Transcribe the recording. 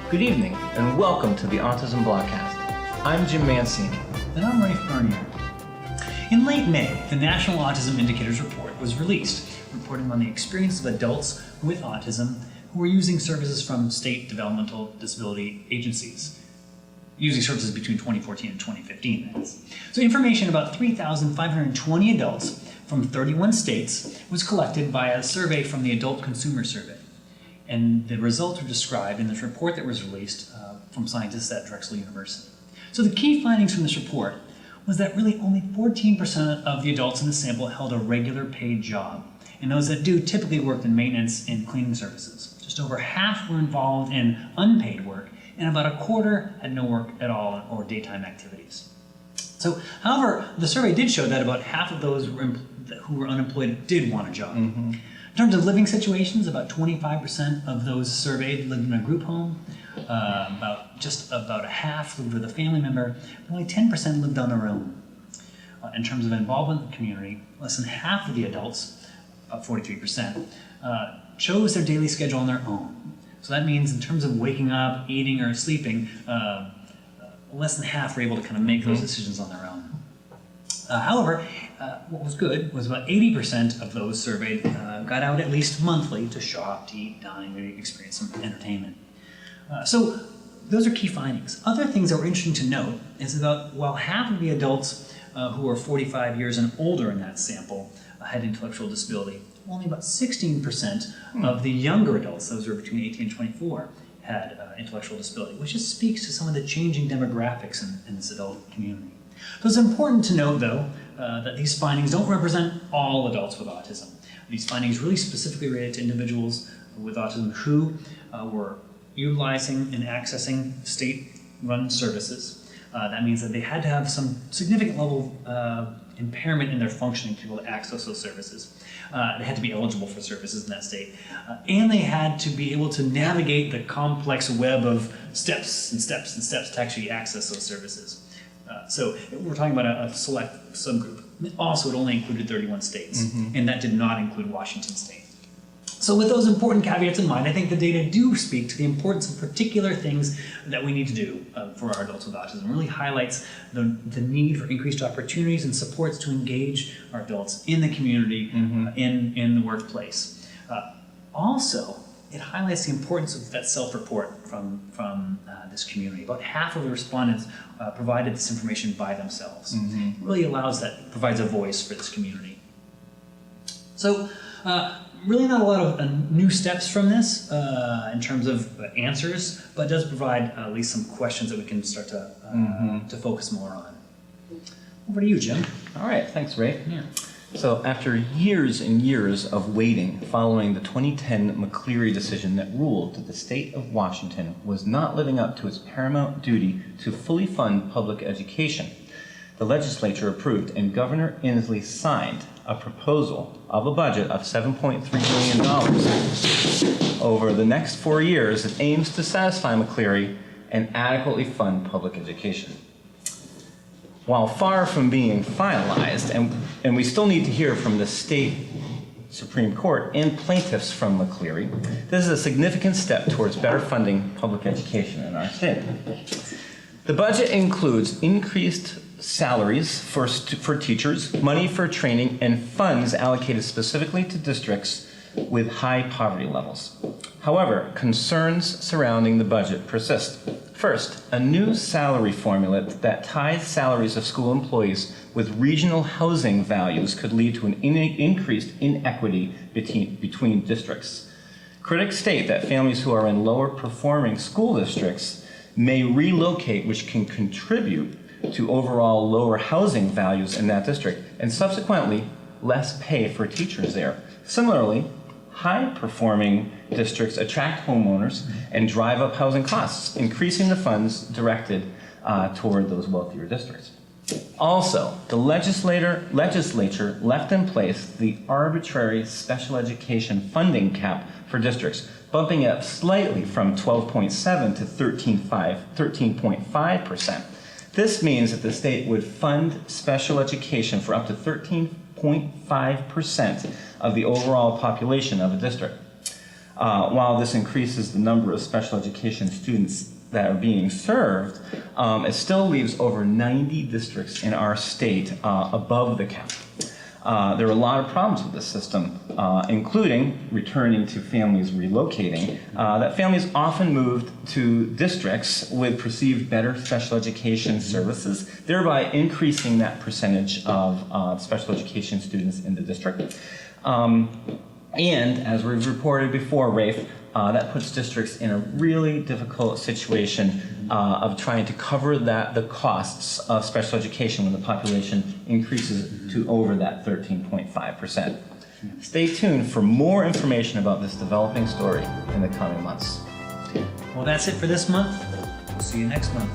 Good evening, and welcome to the Autism Blogcast. I'm Jim Mancini. And I'm Rafe Bernier. In late May, the National Autism Indicators Report was released, reporting on the experience of adults with autism who were using services from state developmental disability agencies, using services between 2014 and 2015, that is. So information about 3,520 adults from 31 states was collected by a survey from the Adult Consumer Survey. And the results are described in this report that was released from scientists at Drexel University. So the key findings from this report was that really only 14% of the adults in the sample held a regular paid job. And those that do typically worked in maintenance and cleaning services. Just over half were involved in unpaid work, and about a quarter had no work at all or daytime activities. So, however, the survey did show that about half of those who were unemployed did want a job. Mm-hmm. In terms of living situations, about 25% of those surveyed lived in a group home, just about a half lived with a family member, and only 10% lived on their own. In terms of involvement in the community, less than half of the adults, about 43%, chose their daily schedule on their own. So that means in terms of waking up, eating, or sleeping, less than half were able to kind of make those decisions on their own. However, what was good was about 80% of those surveyed got out at least monthly to shop, to eat, dine, to experience some entertainment. So those are key findings. Other things that were interesting to note is that while half of the adults who are 45 years and older in that sample had intellectual disability, only about 16% of the younger adults, those who are between 18 and 24, had intellectual disability, which just speaks to some of the changing demographics in this adult community. So it's important to note, though, that these findings don't represent all adults with autism. These findings really specifically relate to individuals with autism who were utilizing and accessing state-run services. That means that they had to have some significant level of impairment in their functioning to be able to access those services. They had to be eligible for services in that state. And they had to be able to navigate the complex web of steps and steps and steps to actually access those services. So we're talking about a select subgroup. Also, it only included 31 states, and that did not include Washington State. So with those important caveats in mind, I think the data do speak to the importance of particular things that we need to do for our adults with autism. It really highlights the need for increased opportunities and supports to engage our adults in the community, in the workplace. Also, it highlights the importance of that self-report from this community. About half of the respondents provided this information by themselves. It really provides a voice for this community. So, really not a lot of new steps from this in terms of answers, but it does provide at least some questions that we can start to focus more on. Over to you, Jim. All right, thanks, Ray. Yeah. So after years and years of waiting following the 2010 McCleary decision that ruled that the state of Washington was not living up to its paramount duty to fully fund public education, the legislature approved and Governor Inslee signed a proposal of a budget of $7.3 billion over the next 4 years that aims to satisfy McCleary and adequately fund public education. While far from being finalized, and we still need to hear from the state Supreme Court and plaintiffs from McCleary, this is a significant step towards better funding public education in our state. The budget includes increased salaries for teachers, money for training, and funds allocated specifically to districts with high poverty levels. However, concerns surrounding the budget persist. First, a new salary formula that ties salaries of school employees with regional housing values could lead to an increased inequity between districts. Critics state that families who are in lower performing school districts may relocate, which can contribute to overall lower housing values in that district, and subsequently less pay for teachers there. Similarly, high-performing districts attract homeowners and drive up housing costs, increasing the funds directed toward those wealthier districts. Also, the legislature left in place the arbitrary special education funding cap for districts, bumping it up slightly from 12.7 to 13.5%. This means that the state would fund special education for up to 13.5% of the overall population of a district. While this increases the number of special education students that are being served, it still leaves over 90 districts in our state above the cap. There are a lot of problems with this system, including returning to families relocating, that families often moved to districts with perceived better special education services, thereby increasing that percentage of special education students in the district. And as we've reported before, Rafe, that puts districts in a really difficult situation of trying to cover the costs of special education when the population increases to over that 13.5%. Stay tuned for more information about this developing story in the coming months. Well, that's it for this month. We'll see you next month.